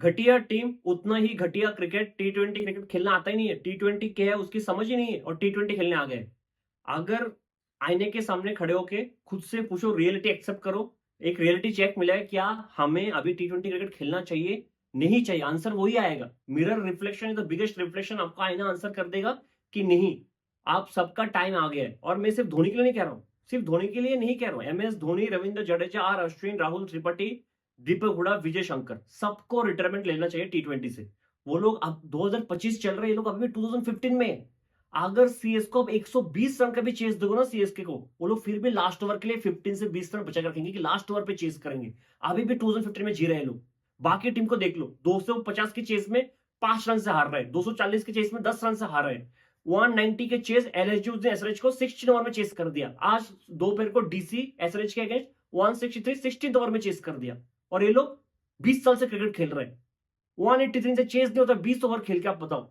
घटिया टीम उतना ही घटिया क्रिकेट। T20 क्रिकेट खेलना आता ही नहीं है, T20 क्या है उसकी समझ ही नहीं है और T20 खेलने आ गए। अगर आईने के सामने खड़े होके खुद से पूछो, रियलिटी एक्सेप्ट करो, एक रियलिटी चेक मिला है क्या हमें अभी T20 क्रिकेट खेलना चाहिए, नहीं चाहिए, आंसर वही आएगा। Mirror reflection is the biggest reflection, आपका आईना आंसर कर देगा कि नहीं। आप सबका टाइम आ गया है, और मैं सिर्फ धोनी के लिए नहीं कह रहा हूं, सिर्फ धोनी के लिए नहीं कह रहा हूं। MS धोनी, रविंद्र जडेजा, आर अश्विन, राहुल त्रिपाठी, दीपक हुडा, विजय शंकर, सबको रिटायरमेंट लेना चाहिए T20 से। वो लोग अब 2025 चल रहे हैं, ये लोग अभी भी 2015 में है। अगर सीएस को अब 120 रन का भी चेस दोगे ना सीएसके को, वो लोग फिर भी लास्ट ओवर के लिए 15 से 20 रन बचा के रखेंगे कि लास्ट ओवर पे चेस करेंगे। अभी भी 2015 में जी रहे हैं लोग। बाकी टीम को देख लो, 250 की चेस में 5 रन से हार रहे हैं, 240 के चेस में 10 रन से हार रहे हैं, 190 के चेस LSG उसने SRH को 16 ओवर में चेस कर दिया। आज दोपहर को DC SRH के अगेंस्ट 163 16 ओवर में चेस कर दिया। और ये लोग 20 साल से क्रिकेट खेल रहे हैं। 183 से चेस नहीं होता 20 ओवर खेल के, आप बताओ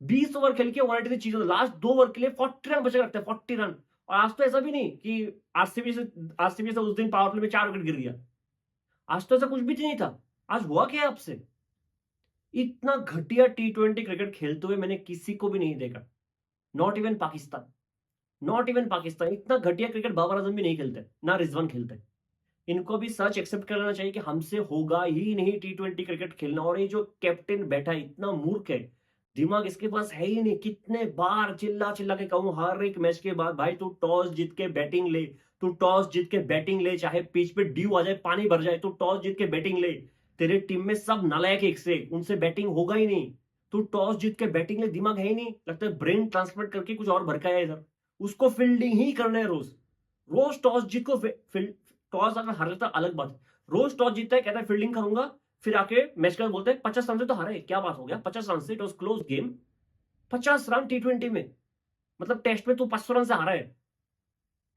20 ओवर खेल के 183 चीज होता, लास्ट 2 ओवर के लिए 40 रन बचा रखते हैं, 40 रन। और आज तो ऐसा भी नहीं कि आरसीबी से उस दिन पावर प्ले में 4 विकेट गिर गया। आज तो ऐसा कुछ भी नहीं था। आज हुआ क्या आपसे? इतना घटिया T20 क्रिकेट खेलते हुए मैंने किसी को भी नहीं देखा, not even Pakistan, not even Pakistan. इतना घटिया क्रिकेट बाबर आजम भी नहीं खेलते, ना रिजवान खेलते। इनको भी सच एक्सेप्ट कर लेना चाहिए कि हमसे होगा ही नहीं T20 क्रिकेट खेलना। और ये जो कैप्टन बैठा है इतना मूर्ख है, दिमाग इसके पास है ही नहीं। कितने बार चिल्ला चिल्ला के कहूं हर एक मैच के बाद, भाई तू टॉस जीत के बैटिंग ले, तू टॉस जीत के बैटिंग ले, चाहे पिच पे ड्यू आ जाए, पानी भर जाए, तू टॉस जीत के बैटिंग ले। तेरे टीम में सब नालायक एक से, उनसे बैटिंग होगा ही नहीं। तू टॉस जीत के बैटिंग ले, दिमाग है ही नहीं, लगता है ब्रेन ट्रांसफर करके कुछ और भरकाया इधर। उसको फील्डिंग ही करना है रोज। रोज टॉस जीत को टॉस अगर हार लेता अलग बात है, रोज टॉस जीतता है, कहता है फील्डिंग करूंगा, फिर आके मैच के बाद बोलते हैं 50 रन से तो हारे, क्या बात हो गया 50 रन से, it was close game. 50 run T20 में, मतलब टेस्ट में तू 500 रन से हारा है।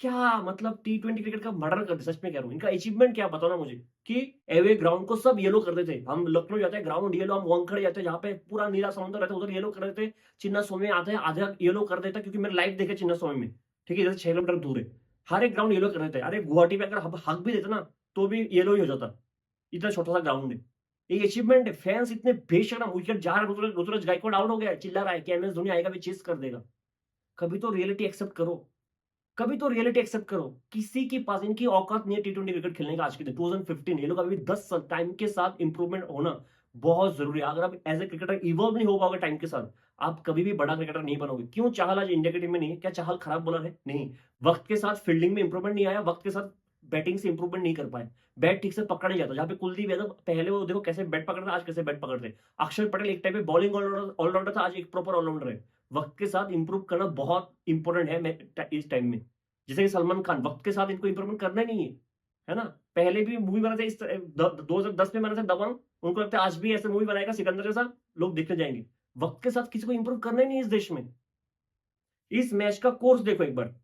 क्या मतलब T20 क्रिकेट का मर्डर कर दिया, सच में कह रहा हूं। इनका अचीवमेंट क्या बताओ ना मुझे, कि एवे ग्राउंड को सब येलो कर देते थे। हम लखनऊ जाते हैं ग्राउंड येलो, हम वानखेड़े जाते हैं जहां पे पूरा नीला समुद्र रहता है, उधर येलो कर देते। चिन्ना स्वामी आते हैं, आधा येलो कर देता, क्योंकि मैंने लाइव देखे चिन्ना स्वामी में, ठीक है, जैसे 6 किलोमीटर दूर है, हर एक ग्राउंड येलो कर देते हैं। अरे गुवाहाटी पे अगर हक भी देते ना तो भी येलो ही हो जाता, इतना छोटा सा ग्राउंड है। ये अचीवमेंट है। फैंस इतने बेशरम, विकेट जा रहा है, ऋतुराज गायकवाड़ आउट हो गया, चिल्ला रहा है कि MS धोनी आएगा भी चेस कर देगा। कभी तो रियलिटी एक्सेप्ट करो, कभी तो रियलिटी एक्सेप्ट करो। किसी के पास इनकी औकात नहीं है T20 क्रिकेट खेलने का आज के दिन 2015। ये लोग अभी 10 साल, टाइम के साथ इंप्रूवमेंट होना बहुत जरूरी है। अगर आप एज ए क्रिकेटर इवॉल्व नहीं हो पाओगे टाइम के साथ, आप कभी भी बड़ा क्रिकेटर नहीं बनोगे। क्यों चाहल आज इंडिया की टीम में नहीं है? क्या चाहल खराब बॉलर है? नहीं। वक्त के साथ फील्डिंग में इंप्रूवमेंट नहीं आया, वक्त के साथ बैटिंग से इंप्रूवमेंट नहीं कर पाए, बैट ठीक से पकड़ नहीं जाता। जहां पे कुलदीप यादव पहले वो देखो कैसे बैट पकड़ता, आज कैसे बैट पकड़ते। अक्षर पटेल एक टाइम पे बॉलिंग ऑलराउंडर था, आज एक प्रॉपर ऑलराउंडर है। वक्त के साथ इंप्रूव करना बहुत इंपॉर्टेंट है इस टाइम में। जैसे कि सलमान खान, वक्त के साथ इनको इंप्रूवमेंट करना ही नहीं है ना। पहले भी मूवी बनाते इस 2010 में बना था दबंग, उनको लगता है आज भी ऐसे मूवी बनाएगा सिकंदर जैसा, लोग देखने जाएंगे। वक्त के साथ किसी को इंप्रूव करना ही नहीं इस देश में। इस मैच का कोर्स देखो एक बार।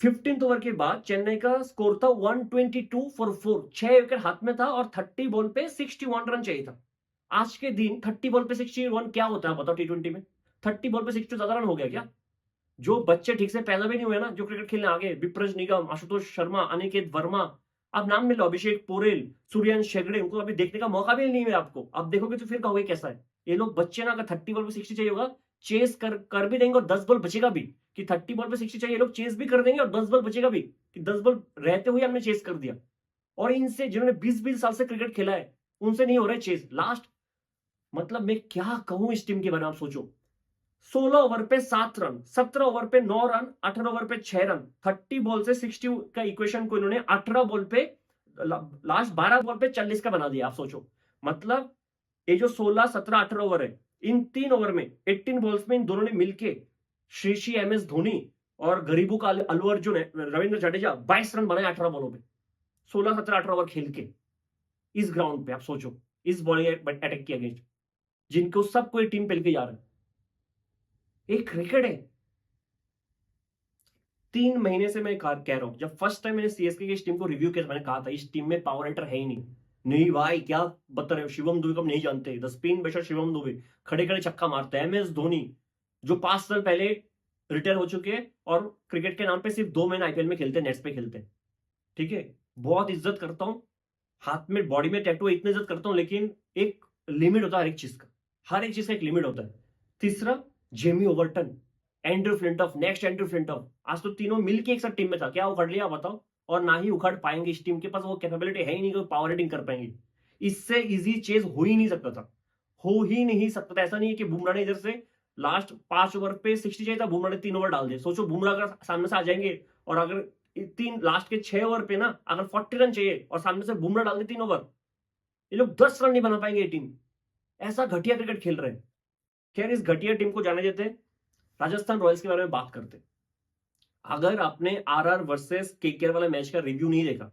15th ओवर के बाद चेन्नई का स्कोर था 122 फॉर 4, 6 विकेट हाथ में था और 30 बॉल पे 61 रन चाहिए था। आज के दिन 30 बॉल पे 61 क्या होता है बताओ T20 में? 30 बॉल पे 60 ज्यादा रन हो गया क्या? जो बच्चे ठीक से पैदा भी नहीं हुए ना, जो क्रिकेट खेलने आ गए, विप्रज निगम, आशुतोष शर्मा, अनिकेत वर्मा, आप नाम ले लो, अभिषेक पोरेल, सूर्यवंश शेगड़े, उनको अभी देखने का मौका भी नहीं मिला आपको। अब देखोगे तो फिर कहोगे कैसा है ये लोग बच्चे ना। अगर 30 बॉल पे 60 चाहिए होगा, चेस कर भी देंगे और 10 बॉल बचेगा भी, कि 30 बॉल पे 60 चाहिए, लोग चेस भी कर देंगे और 10 बॉल बचेगा भी, कि 10 बॉल रहते हुए हमने चेस कर दिया। और इनसे जिन्होंने 20-20 साल से क्रिकेट खेला है, उनसे नहीं हो रहा है चेस। लास्ट मतलब मैं क्या कहूं इस टीम के बारे में, आप सोचो। 16 ओवर पे 7 रन, 17 ओवर पे 9 रन, 18 ओवर पे 6 रन, 30 बॉल से 60 का इक्वेशन को इन्होंने 18 बॉल पे, लास्ट 12 बॉल पे 40 का बना दिया। आप सोचो, मतलब ये जो 16, 17, 18 ओवर है, इन 3 ओवर में 18 बॉल्स में इन दोनों ने मिलके श्रीशी MS धोनी और गरीबू का अल्लू अर्जुन है रविंद्र जडेजा 22 रन बनाए 18 बॉलों पे, 16, 17, 18 ओवर खेल के इस ग्राउंड पे। आप सोचो, इस बॉलिंग अटैक के अगेंस्ट, जिनको सबको ये टीम पे लेके जा रहा है। एक क्रिकेट है। 3 महीने से मैं कह रहा हूं, जब फर्स्ट टाइम मैंने CSK की इस टीम को रिव्यू किया, मैंने कहा था इस टीम में पावर हिटर है ही नहीं। नहीं भाई, क्या बता रहे हो? शिवम दुबे को नहीं जानते? द स्पिन बेशर शिवम दुबे खड़े खड़े छक्का मारते हैं। MS धोनी जो 5 साल पहले रिटायर हो चुके हैं और क्रिकेट के नाम पे सिर्फ 2 महीने IPL में खेलते हैं, नेट्स पे खेलते हैं, ठीक है। बहुत इज्जत करता हूं, हाथ में बॉडी में टैटू है, इतनी इज्जत करता हूं, लेकिन एक लिमिट होता है हर एक चीज का, हर एक चीज का एक लिमिट होता है। तीसरा, Jamie Overton, Andrew Flintoff, next Andrew Flintoff, आज तो तीनों मिलके एक साथ टीम में था, क्या उखाड़ लिया बताओ? और ना ही उखाड़ पाएंगे, इस टीम के पास वो कैपेबिलिटी है ही नहीं कि पावर हिटिंग कर पाएंगे। इससे इजी चेज हो ही नहीं सकता था, हो ही नहीं सकता था। ऐसा नहीं है कि बुमराह ने इधर से लास्ट 5 ओवर पे 60 चाहिए था, बुमराह ने 3 ओवर डाल दिए। सोचो बुमराह अगर सामने से आ जाएंगे और अगर तीन लास्ट के 6 ओवर पे ना अगर 40 रन चाहिए और सामने से बुमराह डाल दे 3 ओवर, ये लोग 10 रन नहीं बना पाएंगे ये टीम। ऐसा घटिया क्रिकेट खेल रहे हैं। खैर इस घटिया टीम को जाने देते हैं, राजस्थान रॉयल्स के बारे में बात करते हैं। अगर आपने आरआर वर्सेस केकेआर वाला मैच का रिव्यू नहीं देखा,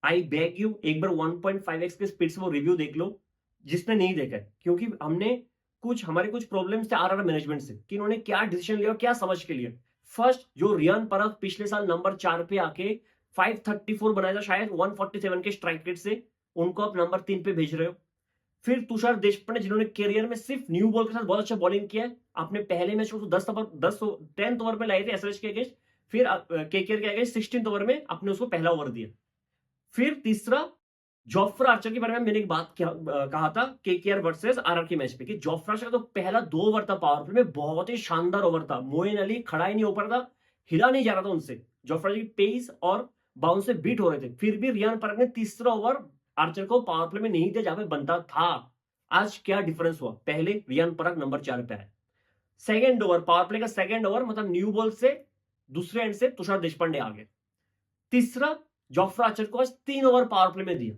आई बेग यू एक बार 1.5x के स्पीड से वो रिव्यू देख लो, जिसने नहीं देखा है। क्योंकि हमारे कुछ प्रॉब्लम्स थे आरआर मैनेजमेंट से कि इन्होंने क्या डिसीजन लिया, क्या समझ के लिया। फर्स्ट, जो रियान परख पिछले साल नंबर 4 पे आके 534 बनाया था शायद 147 के स्ट्राइक रेट से, उनको आप नंबर 3 पे भेज रहे हो। फिर तुषार देशपांडे, जिन्होंने करियर में सिर्फ न्यू बॉल के साथ बहुत अच्छा बॉलिंग किया है, आपने पहले मैच को 10th ओवर में लाए थे एसआरएच के अगेंस्ट, फिर केकेआर के अगेंस्ट 16th ओवर में आपने उसको पहला ओवर दिया। फिर तीसरा, जोफ्रा आर्चर के बारे में मैंने एक बात कहा था केकेआर वर्सेस आरआर के मैच पे कि जोफ्रा आर्चर का तो पहला 2 ओवर था पावर प्ले में, बहुत ही शानदार ओवर था। मोइन अली खड़ा ही नहीं हो पा रहा था, हिला नहीं जा रहा था उनसे, जोफ्रा की पेस और बाउंस से बीट हो रहे थे। फिर भी रियान परख ने तीसरा ओवर आर्चर को पावर प्ले में नहीं दिया जहां पे बनता था। आज क्या डिफरेंस हुआ? पहले रियान परख नंबर 4 पे आया, सेकंड ओवर पावर प्ले का सेकंड ओवर मतलब न्यू बॉल से दूसरे एंड से तुषार देशपांडे आ गए। तीसरा, जोफ्रा आर्चर को आज 3 ओवर पावर प्ले में दिया।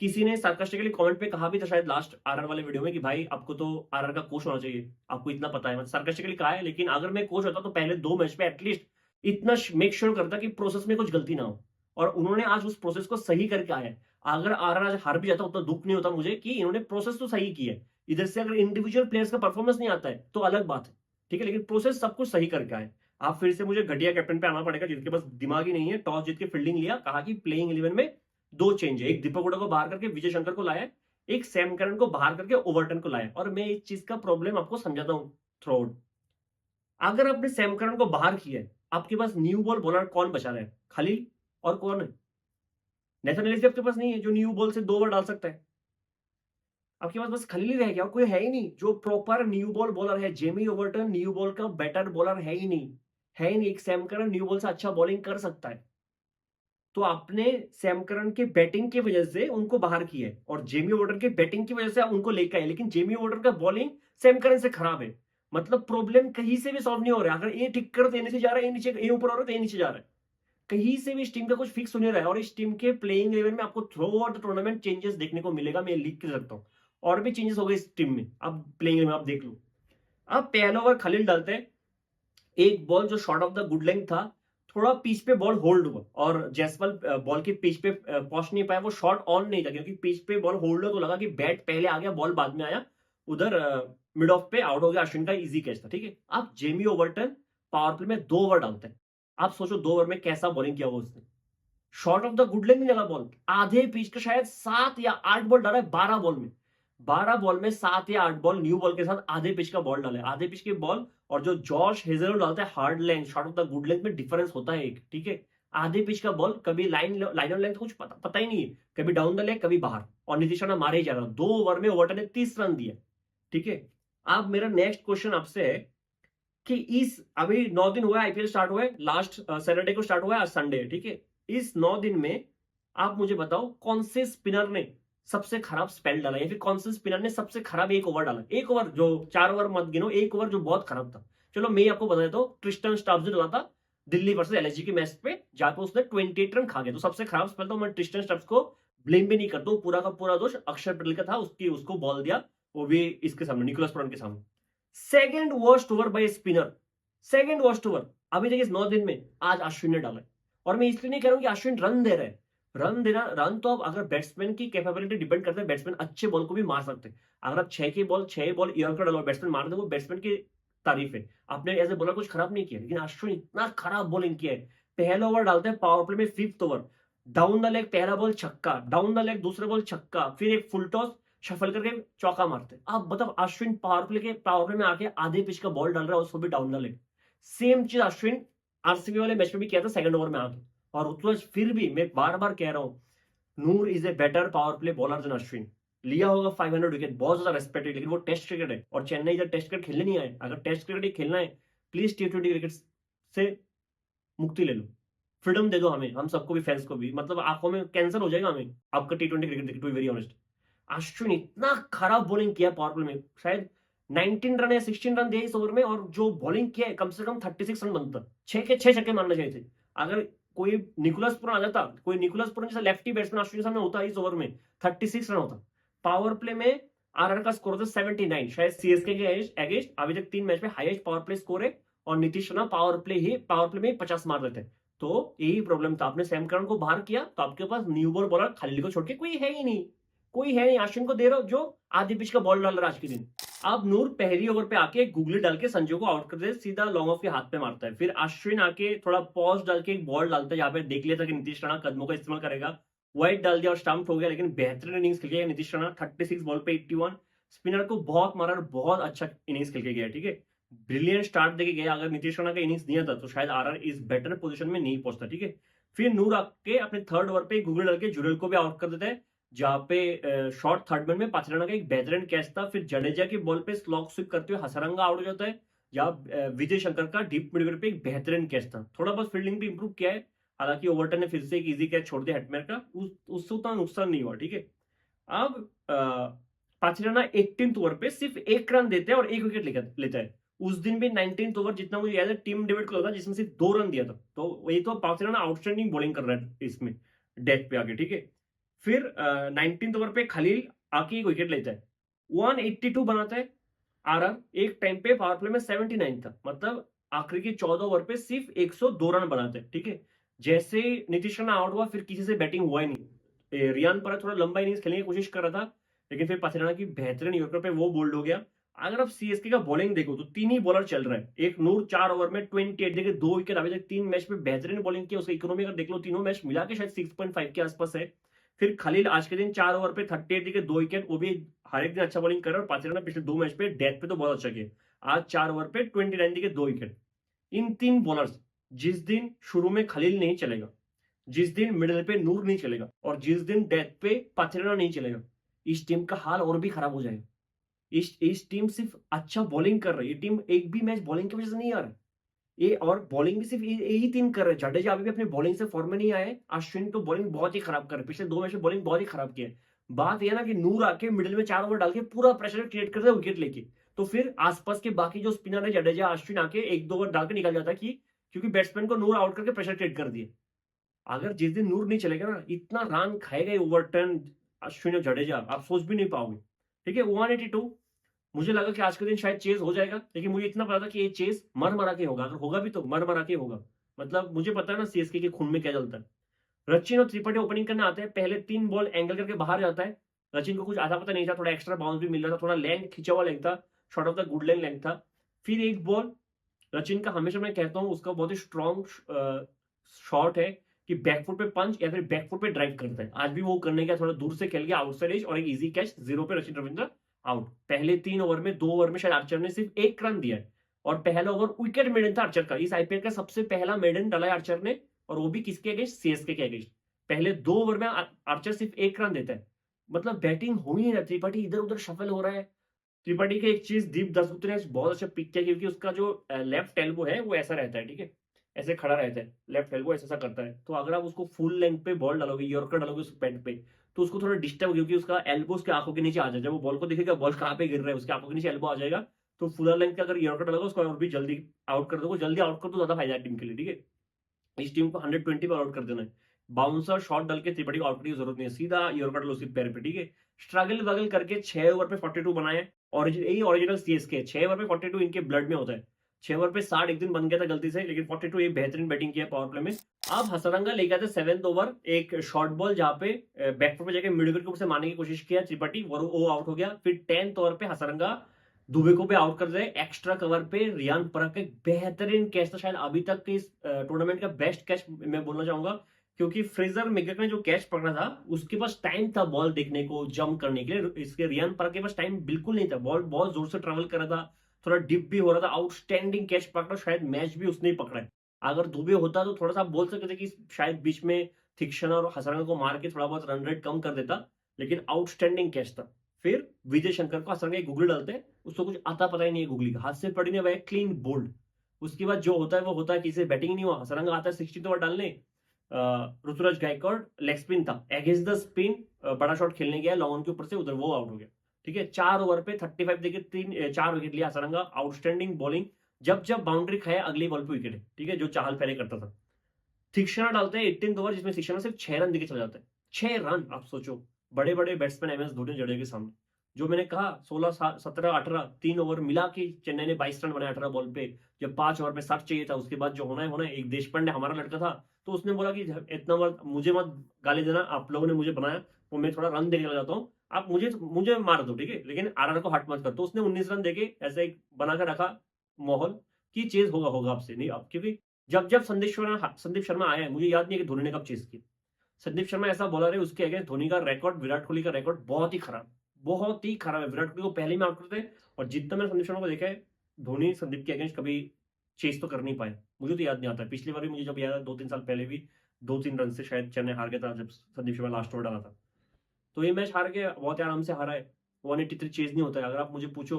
किसी ने सार्कास्टिकली कमेंट पे कहा भी था शायद लास्ट आरआर वाले वीडियो में कि भाई आपको तो आरआर का कोच होना चाहिए, आपको इतना पता है। मतलब सार्कास्टिकली कहा है, लेकिन अगर मैं कोच होता तो पहले 2 मैच पे एटलीस्ट इतना मेक श्योर करता कि प्रोसेस में कुछ गलती ना हो। और उन्होंने आज उस प्रोसेस को सही करके आया है। अगर आरआर आज हार भी जाता उतना दुख नहीं होता मुझे कि इन्होंने प्रोसेस तो सही की है। इधर से अगर इंडिविजुअल प्लेयर्स का परफॉर्मेंस नहीं आता है तो अलग बात है, ठीक है, लेकिन प्रोसेस सब कुछ सही करके आए। आप फिर से मुझे घटिया कैप्टन पे आना पड़ेगा जिनके पास दिमाग ही नहीं है। टॉस जीत के फील्डिंग लिया, कहा कि प्लेइंग 11 में 2 चेंज है, एक दीपक हुडा को बाहर करके विजय शंकर को लाया, एक सैम करन को बाहर करके ओवर्टन को लाया। और मैं इस चीज का प्रॉब्लम आपको समझाता हूं थ्रू आउट। अगर आपने सैम करन को बाहर किया है, आपके पास न्यू बॉल बॉलर कौन बचा रहा है? खलील और कौन है? नेथन एलिस आपके पास नहीं है जो न्यू बॉल से 2 ओवर डाल सकता है। आपके पास बस खलील ही रह गया और कोई है ही नहीं जो प्रॉपर न्यू बॉल बॉलर है। जेमी ओवर्टन न्यू बॉल का बेटर बॉलर है ही नहीं, है ही नहीं। एक सैम करन न्यू बॉल से अच्छा बॉलिंग कर सकता है। तो आपने सैम करन के बैटिंग की वजह से उनको बाहर किया है और जेमी ओवर्टन के बैटिंग की वजह से उनको लेकर आए, लेकिन जेमी ओवर्टन का बॉलिंग सैम करन से खराब है। मतलब प्रॉब्लम कहीं से भी सॉल्व नहीं हो रहा है। अगर ये ठीक कर देने से जा रहा है, ये नीचे, ये ऊपर हो रहा है तो ये नीचे जा रहा है। कहीं से भी इस टीम का कुछ फिक्स होने रहा है। और इस टीम के प्लेइंग 11 में आपको through out the tournament changes देखने को मिलेगा, मैं लिख के रखता हूँ। और भी चेंजेस हो गए इस टीम में, अब प्लेइंग में आप देख लो। अब पहला ओवर खलील डालते हैं, एक बॉल जो short of the good length था, थोड़ा पिच पे बॉल होल्ड हुआ और जयसवाल बॉल के पिच पे पहुंच नहीं पाया। वो शॉट ऑन नहीं था क्योंकि पिच पे बॉल होल्ड हो तो लगा कि बैट पहले आ गया, बॉल बाद में आया। उधर मिड ऑफ पे आउट हो गया, अश्विन का इजी कैच था, ठीक है। अब जेमी ओवर्टन पावर प्ले में 2 ओवर डालते हैं। आप सोचो 2 ओवर में कैसा बॉलिंग किया वो उसने। Short of the good length नहीं लगा बॉल, आधे पिच का शायद 7 या 8 बॉल डाला है 12 बॉल में। 12 बॉल में 7 या 8 बॉल न्यू बॉल के साथ आधे पिच का बॉल डाला है। आधे पिच के बॉल और जो जॉश हेजलवुड डालता है hard length, short of the good length में डिफरेंस होता है एक, ठीक है। आधे पिच का बॉल कभी लाइन ऑन लेंथ कुछ पता ही नहीं है, कभी डाउन द लेग कभी बाहर, और नीतीश राणा मारे ही जा रहा। 2 ओवर में ओवर्टन ने 30 रन दिया, ठीक है। अब मेरा नेक्स्ट क्वेश्चन आपसे है कि इस अभी 9 दिन हुआ है, आईपीएल स्टार्ट हुआ है, लास्ट सैटरडे को स्टार्ट हुआ है, आज संडे है, ठीक है। इस 9 दिन में आप मुझे बताओ कौन से स्पिनर ने सबसे खराब स्पेल डाला, या फिर कौन से स्पिनर ने सबसे खराब एक ओवर डाला। एक ओवर जो 4 ओवर मत गिनो, एक ओवर जो बहुत खराब था। चलो मैं आपको बता देता हूं, ट्रिस्टन स्टब्स ने डाला था दिल्ली वर्सेस एलएसजी के मैच पे, जहां पे उसने 28 रन खा गया। तो सबसे खराब स्पेल तो मैं ट्रिस्टन स्टब्स को ब्लेम भी नहीं करता हूं, पूरा का पूरा दोष अक्षर पटेल का था, उसको बॉल दिया, वो भी इसके सामने, निकोलस पुरान के सामने। Second worst over by spinner, second worst over अभी तक इस 9 दिन में आज अश्विन ने डाला है। और मैं इसलिए नहीं कह रहा हूं कि अश्विन रन दे रहे हैं, रन देना, रन तो अब अगर बैट्समैन की कैपेबिलिटी डिपेंड करता है, बैट्समैन अच्छे बॉल को भी मार सकते हैं। अगर आप 6 बॉल यॉर्कर डालो बैट्समैन मार दे, वो बैट्समैन की तारीफ है, आपने एज ए बॉलर कुछ खराब नहीं किया। लेकिन अश्विन इतना खराब बॉलिंग किया है। पहला ओवर डालते हैं पावर प्ले में 5th over, down the leg पहला बॉल छक्का, डाउन द लेग दूसरा बॉल छक्का, फिर एक फुल टॉस शफल करके चौका मारते। अब मतलब अश्विन पावर प्ले में आके आधे पिच का बॉल डाल रहा है, उसको भी डाउन द लेग। सेम चीज अश्विन आरसीबी वाले मैच में भी किया था सेकंड ओवर में आके। और फिर भी मैं बार बार कह रहा हूं, Noor is a better power play bowler than Ashwin. लिया होगा 500 विकेट, बहुत ज्यादा रेस्पेक्ट है, लेकिन वो टेस्ट क्रिकेट है और चेन्नई इधर टेस्ट क्रिकेट खेलने नहीं आए। अगर टेस्ट क्रिकेट ही खेलना है, प्लीज T20 क्रिकेट से मुक्ति ले लो, फ्रीडम दे दो हमें, हम सबको भी, फैंस को भी, मतलब आंखों में कैंसर हो जाएगा हमें आपका T20 क्रिकेट देख, to be very honest. Ashwin इतना खराब बॉलिंग किया पावर प्ले में, शायद 19 रन या 16 रन दिए इस ओवर में, और जो बॉलिंग किया है कम से कम 36 रन बनता, 6 के 6 छक्के मारना चाहिए थे। अगर कोई निकोलस पुरन आ जाता, कोई निकोलस पुरन जैसा लेफ्टी बैट्समैन अश्विन के सामने होता इस ओवर में, 36 रन होता। पावर प्ले में आरआर का स्कोर था 79, शायद सीएसके के अगेंस्ट अभी तक 3 मैच में हाईएस्ट पावर प्ले स्कोर है, और नीतीश राणा पावर प्ले में 50 मार रहे थे। तो यही प्रॉब्लम था, आपने सैम करन को बाहर किया तो आपके पास न्यू बॉल बॉलर खालिद को छोड़ के कोई है ही नहीं, कोई है नहीं। अश्विन को दे रहे हो जो आधी पिच का बॉल डाल रहा है आज के दिन। अब नूर पहली ओवर पे आके गूगली डाल के संजू को आउट कर दे, सीधा लॉन्ग ऑफ के हाथ पे मारता है। फिर अश्विन आके थोड़ा पॉज डाल के एक बॉल डालता है, यहाँ पे देख लिया था कि नीतीश राणा कदमों का इस्तेमाल करेगा, वाइड डाल दिया और स्टंप हो गया, लेकिन बेहतरीन इनिंग्स खेल गया नीतीश राणा, 36 बॉल पे 81। स्पिनर को बहुत मारा और बहुत अच्छा इनिंग्स खेल के गया, ठीक है, ब्रिलियंट स्टार्ट देके गया। अगर नीतीश राणा का इनिंग्स नहीं था तो शायद आरआर इस बेटर पोजीशन में नहीं पहुंचता, ठीक है। फिर नूर आके अपने थर्ड ओवर पे गूगल डाल के जुरेल को भी आउट कर देता है, जहां पे शॉर्ट थर्ड मैन में पाचराना का एक बेहतरीन कैच था। फिर जडेजा की बॉल पे स्लॉग स्विप करते हुए हसरंगा आउट हो जाता है, जहां विजय शंकर का डीप मिड विकेट पे एक बेहतरीन कैच था। थोड़ा बहुत फील्डिंग भी इंप्रूव किया है, हालांकि ओवरटन ने फिर से एक इजी कैच छोड़ दिया हेटमेयर का, उससे उतना नुकसान नहीं हुआ, ठीक है। अब पाचराना 18th ओवर पे सिर्फ 1 रन देते हैं और 1 विकेट लेता है। उस दिन भी 19th ओवर, जितना मुझे याद है, टीम डेविड को लगा, जिसमें सिर्फ 2 रन दिया था। तो वही तो पाचराना आउटस्टैंडिंग बॉलिंग कर रहा है इसमें डेथ पे आके, ठीक है। फिर 19th ओवर पे खलील आके एक विकेट लेता है, 182 बनाता है। आरआर एक टाइम पे पावर प्ले में 79 था, मतलब आखिरी के 14 ओवर पे सिर्फ 102 रन बनाते हैं, ठीक है। जैसे नीतीश राणा आउट हुआ, फिर किसी से बैटिंग हुआ ही नहीं। रियान पराग थोड़ा लंबा इनिंग्स खेलने की कोशिश कर रहा था, लेकिन फिर पाथिराना की बेहतरीन यॉर्कर पे वो बोल्ड हो गया। अगर आप सीएसके का बॉलिंग देखो तो 3 ही बॉलर चल रहा है, एक नूर 4 ओवर में 28 देके 2 विकेट, अभी तक 3 मैच में बेहतरीन बॉलिंग की। उसका इकोनॉमी अगर देख लो, तीनों मैच मिला के शायद 6.5 के आसपास है। फिर खलील आज के दिन 4 ओवर पे 38 देके 2 विकेट, वो भी हर एक दिन अच्छा बॉलिंग कर रहा है। और पाथिराना पिछले 2 मैच पे डेथ पे तो बहुत अच्छा किया, आज 4 ओवर पे 29 देके 2 विकेट। इन 3 बॉलर्स, जिस दिन शुरू में खलील नहीं चलेगा, जिस दिन मिडिल पे नूर नहीं चलेगा, और जिस दिन डेथ पे पाथिराना नहीं चलेगा, इस टीम का हाल और भी खराब हो जाएगा। इस टीम सिर्फ अच्छा बॉलिंग कर रही है, टीम एक भी मैच बॉलिंग की वजह से नहीं आ रहा है ये, और बॉलिंग भी सिर्फ यही टीम कर रहे हैं। जडेजा अभी भी अपनी बॉलिंग से फॉर्म में नहीं आए, अश्विन तो बॉलिंग बहुत ही खराब कर रहे हैं, पिछले 2 मैच में बॉलिंग बहुत ही खराब की है। बात यह ना कि नूर आके मिडिल में 4 ओवर डाल के पूरा प्रेशर क्रिएट कर रहे विकेट लेके, तो फिर आसपास के बाकी जो स्पिनर है, जडेजा अश्विन आके 1-2 ओवर डाल के निकल जाता है, कि क्योंकि बैट्समैन को नूर आउट करके प्रेशर क्रिएट कर दिए। अगर जिस दिन नूर नहीं चलेगा ना, इतना रन खाएगा ओवरटन, अश्विन और जडेजा, आप सोच भी नहीं पाओगे, ठीक है। 182, मुझे लगा कि आज के दिन शायद चेज हो जाएगा, लेकिन मुझे इतना पता था कि ये चेज मर मरा के होगा, अगर होगा भी तो मर मरा के होगा। मतलब मुझे पता है ना सीएसके के खून में क्या चलता है। रचिन और त्रिपाठी ओपनिंग करने आते हैं, पहले 3 बॉल एंगल करके बाहर जाता है। रचिन को कुछ आधा पता नहीं था, थोड़ा एक्स्ट्रा बाउंस भी मिल रहा था, थोड़ा लेंथ खिंचा हुआ लेंथ था, short of the good length था। फिर एक बॉल, रचिन का हमेशा मैं कहता हूँ उसका बहुत ही स्ट्रॉन्ग शॉट है कि बैकफुट पे पंच या फिर बैकफुट पे ड्राइव करता है। आज भी वो करने का, थोड़ा दूर से खेल गया आउटसाइड एज और एक इजी कैच, 0 पे रचिन रविंद्र आउट। पहले 3 ओवर में 2 ओवर में शायद आर्चर ने सिर्फ 1 रन दिया है, और पहला ओवर विकेट मेडन था आर्चर का, इस आईपीएल का सबसे पहला मेडन डाला है आर्चर ने, और वो भी किसके अगेंस्ट, सीएसके के अगेंस्ट। पहले 2 ओवर में आर्चर सिर्फ 1 रन देता है, मतलब बैटिंग हो ही नहीं रही। त्रिपाठी इधर उधर शफल हो रहा है। त्रिपाठी का एक चीज दीप दासगुप्ता ने बहुत अच्छा पिक किया, क्योंकि उसका जो लेफ्ट एल्बो है वो ऐसा रहता है, ठीक है, ऐसे खड़ा रहता है, लेफ्ट एल्बो ऐसा करता है। तो अगर आप उसको फुल लेंथ पे बॉल डालोगे, यॉर्कर डालोगे उस पैड पे, तो उसको थोड़ा डिस्टर्ब, क्योंकि उसका एल्बो उसके आंखों के नीचे आ जाएगा। जब वो बॉल को देखेगा बॉल कहाँ पे गिर रहा है, उसके आंखों के नीचे एल्बो आ जाएगा। तो फुल लेंथ का अगर यॉर्कर डालोगे उसको और भी जल्दी आउट कर दोगे, जल्दी आउट कर दो, ज्यादा फायदा है टीम के लिए, ठीक है। इस टीम को 120 पर आउट कर देना है। बाउंसर शॉट डाल के त्रिपाठी को आउट करने की जरूरत नहीं है, सीधा यॉर्कर डालो उसके पैर पे, ठीक है। स्ट्रगल वगल करके 6 ओवर पे 42 बनाए, यही ओरिजिनल सीएसके 6 ओवर पे 42 इनके ब्लड में होता है। 6 ओवर पे 60 एक दिन बन गया था गलती से, लेकिन 42 ये बेहतरीन बैटिंग किया पावर प्ले में। अब हसरंगा ले गया था 7th ओवर, एक शॉर्ट बॉल जहां पे बैकफुट पे जाकर मिड विकेट के ऊपर से मारने की कोशिश किया त्रिपाठी, वो आउट हो गया। फिर 10th ओवर पे हसरंगा दुबे को भी आउट कर दे, एक्स्ट्रा कवर पे रियान पराग का एक बेहतरीन कैच था, शायद अभी तक के इस टूर्नामेंट का बेस्ट कैच मैं बोलना चाहूंगा, क्योंकि फ्रेजर मेगक ने जो कैच पकड़ा था उसके पास टाइम था बॉल देखने को, जंप करने के लिए। इसके रियान पराग के पास टाइम बिल्कुल नहीं था, बॉल बहुत जोर से ट्रेवल कर रहा था, थोड़ा डिप भी हो रहा था। आउटस्टैंडिंग कैच पकड़ा, शायद मैच भी उसने ही पकड़ा है। अगर दुबे होता तो थोड़ा सा बोल सकते थे कि शायद बीच में थिक्शन और हसरंगा को मार के थोड़ा बहुत रन रेट कम कर देता, लेकिन आउटस्टैंडिंग कैच था। फिर विजय शंकर को असरंगा गूगली डालते हैं, उसको कुछ आता पता ही नहीं है गूगली का, हाथ से पड़ी नहीं, वह क्लीन बोल्ड। उसके बाद जो होता है वो होता है, किसी बैटिंग नहीं हुआ, हसरंगा आता है 60 ओवर डालने। ऋतुराज गायकवाड़ लेग स्पिन था, अगेंस्ट द स्पिन बड़ा शॉट खेलने गया लॉन के ऊपर से, उधर वो आउट हो गया। ठीक है, 4 ओवर पे 35 देके 4 विकेट लिया हसरंगा, आउटस्टैंडिंग बॉलिंग। जब जब बाउंड्री खाया अगली बॉल पे विकेट है। ठीक है, जो चाहल पहले करता था। तीक्ष्णा डालते हैं 18 ओवर, जिसमें तीक्ष्णा सिर्फ 6 रन देके चला जाता है। 6 रन, आप सोचो, बड़े बड़े batsman M S Dhoni Jadeja के सामने। जो मैंने कहा 16 17 18 3 ओवर मिला के चेन्नई ने 22 रन बनाए 18 बॉल पे। जब 5 ओवर में 60 चाहिए था, उसके बाद जो होना है होना है। एक देशपांडे हमारा लड़का था, तो उसने बोला कि इतना मुझे मत गाली देना, आप लोगों ने मुझे बनाया, वो मैं थोड़ा रन देके चला जाता हूँ, आप मुझे मुझे मार दो, ठीक है, लेकिन आरआर को हट मत कर। तो उसने 19 रन देके ऐसे एक बनाकर रखा माहौल कि चेज होगा होगा आपसे नहीं अब, क्योंकि जब जब संदीप शर्मा आया है, मुझे याद नहीं है कि धोनी ने कब चेस किया। संदीप शर्मा ऐसा बॉलर है, उसके अगेंस्ट धोनी का रिकॉर्ड, विराट कोहली का रिकॉर्ड बहुत ही खराब, बहुत ही खराब है। विराट कोहली को पहले में आउट करते हैं, और जितना मैंने संदीप शर्मा को देखा है, धोनी संदीप के अगेंस्ट कभी चेस तो कर नहीं पाया। मुझे तो याद नहीं आता, पिछली बार भी मुझे जब याद है 2-3 साल पहले भी 2-3 रन से शायद चेन्नई हार गया था, जब संदीप शर्मा लास्ट ओवर डाला था। तो ये मैच हार के बहुत आराम से हारा है। 183 चेज नहीं होता है। अगर आप मुझे पूछो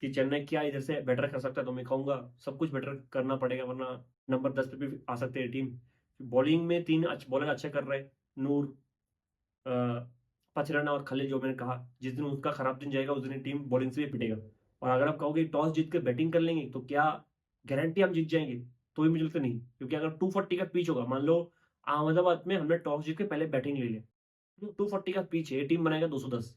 कि चेन्नई क्या इधर से बेटर कर सकता है, तो मैं कहूंगा सब कुछ बेटर करना पड़ेगा, वरना नंबर 10 पे भी आ सकते हैं टीम। बॉलिंग में 3 बॉलर अच्छे कर रहे हैं, नूर, पथरना और खलील। जो मैंने कहा, जिस दिन उसका खराब दिन जाएगा उस दिन टीम बॉलिंग से भी पिटेगा। और अगर आप कहोगे टॉस जीत के बैटिंग कर लेंगे, तो क्या गारंटी हम जीत जाएंगे? तो भी मुझे लगता नहीं, क्योंकि अगर 240 का पिच होगा, मान लो अहमदाबाद में हमने टॉस जीत के पहले बैटिंग ले लिया, तो 240 का पिच है, टीम बनाएगा 210,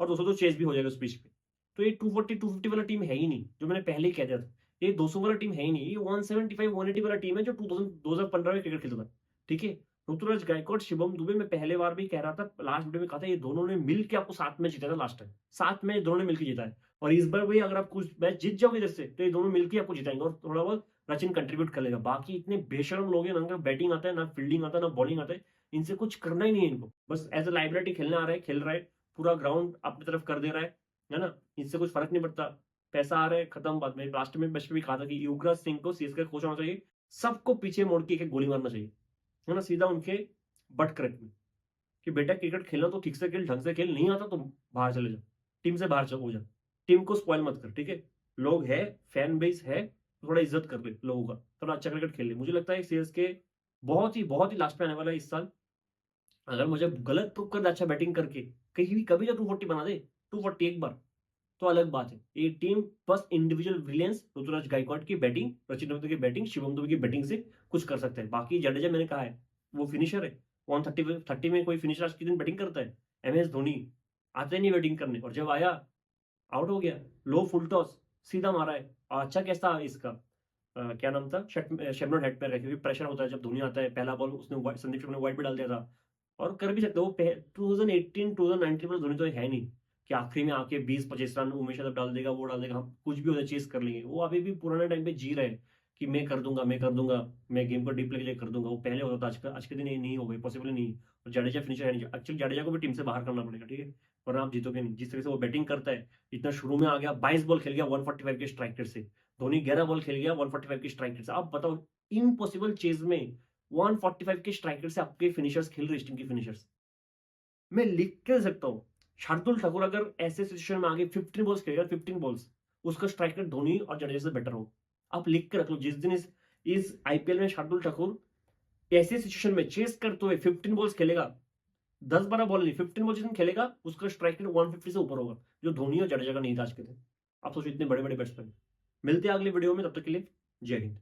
और 200 तो चेस भी हो जाएगा उस पिच पे। तो ये 240 250 वाला टीम है ही नहीं, जो मैंने पहले ही कह दिया था। ये 200 वाला टीम है ही नहीं, ये 175 180 वाला टीम है, जो 2015 में क्रिकेट खेलता था। ठीक है, ऋतुराज गायकवाड़, शिवम दुबे, मैं पहले बार भी कह रहा था, लास्ट वीडियो में कहा था, ये दोनों ने मिल के आपको 7 मैच जीता था लास्ट टाइम। 7 मैच दोनों ने मिलकर जीता है, और इस बार भी अगर आप कुछ मैच जीत जाओगे इधर से, तो ये दोनों मिलकर आपको जिताएंगे, और थोड़ा बहुत सचिन कंट्रीब्यूट कर लेगा। बाकी इतने बेशरम लोग हैं, ना बैटिंग आता है, ना फील्डिंग आता है, ना बॉलिंग आता है, इनसे कुछ करना ही नहीं है इनको। बस एज ए लाइबिलिटी खेलने आ रहा है, खेल रहा है, पूरा ग्राउंड अपनी तरफ कर दे रहा है ना, इससे कुछ फर्क नहीं पड़ता। पैसा आ रहा है, खत्म बात। में लास्ट में मैच में भी कहा था कि युवराज सिंह को सीएसके कोच होना चाहिए, सबको पीछे मोड़ के एक गोली मारना चाहिए, है ना, सीधा उनके बट क्रैक में, कि बेटा क्रिकेट खेलना तो ठीक से खेल, ढंग से खेल, नहीं आता तो बाहर चले जा, टीम से बाहर हो जा, टीम को स्पॉइल मत कर। ठीक है, लोग है, फैन बेस है, थोड़ा इज्जत कर ले लोगों का, थोड़ा अच्छा क्रिकेट खेल ले। मुझे लगता है सीएसके बहुत ही लास्ट में आने वाला है इस साल। अगर मुझे गलत प्रूव कर दे अच्छा बैटिंग करके, कहीं भी कभी जो 240 बना दे, 240 एक बार, तो अलग बात है। ये टीम बस इंडिविजुअल ब्रिलियंस, ऋतुराज गायकवाड़ की बैटिंग, सचिन रविंद्र की बैटिंग, शिवम दुबे की बैटिंग से कुछ कर सकते हैं। बाकी जडेजा, मैंने कहा है, वो फिनिशर है। 130 में कोई फिनिशर आज के दिन बैटिंग करता है? एम एस धोनी आते नहीं बैटिंग करने, और जब आया आउट हो गया, लो फुल टॉस सीधा मारा है। और अच्छा कैसा इसका क्या नाम था, शेमरन हेड पे, क्योंकि प्रेशर होता है जब धोनी आता है, पहला बॉल उसने संदीप शर्मा ने वाइड भी डाल दिया था। और कर भी सकते हो, 2018 2019 में धोनी तो है नहीं कि आखिरी में आके 20-25 रन उमेश यादव डाल देगा, वो डाल देगा, हम कुछ भी हो जाए चेस कर लेंगे। वो अभी भी पुराने टाइम पे जी रहे हैं कि मैं कर दूंगा, मैं कर दूंगा, मैं गेम को डीप प्ले के लिए कर दूंगा। वो पहले होता था, आज के दिन ये नहीं होगा, पॉसिबल नहीं। और जडेजा फिनिशर है नहीं, एक्चुअली जडेजा को भी टीम से बाहर करना पड़ेगा, ठीक है, वरना आप जीतोगे नहीं। जिस तरह से वो बैटिंग करता है, इतना शुरू में आ गया, 22 बॉल खेल गया 145 के स्ट्राइक रेट से, धोनी 11 बॉल खेल गया 145 की स्ट्राइक रेट से। आप बताओ, इम्पॉसिबल चेज में 145 के स्ट्राइक रेट से आपके फिनिशर्स खेल रहे, टीम की फिनिशर्स। मैं लिख के दे सकता हूँ, शार्दुल ठाकुर अगर ऐसे सिचुएशन में आगे 15 बॉल्स खेलेगा, 15 बॉल्स, उसका स्ट्राइक रेट धोनी और जडेजा से बेटर हो। आप लिख के रख लो, जिस दिन इस आईपीएल में शार्दुल ठाकुर ऐसे सिचुएशन में चेस करते हुए 15 बॉल्स खेलेगा, 10-12 बॉल नहीं, 15 बॉल जिस दिन खेलेगा, उसका स्ट्राइक रेट 150 से ऊपर होगा, जो धोनी और जडेजा का नहीं था आज के दिन। आप सोचो, इतने बड़े बड़े बैट्समैन। मिलते हैं अगले वीडियो में, तब तक के लिए जय हिंद।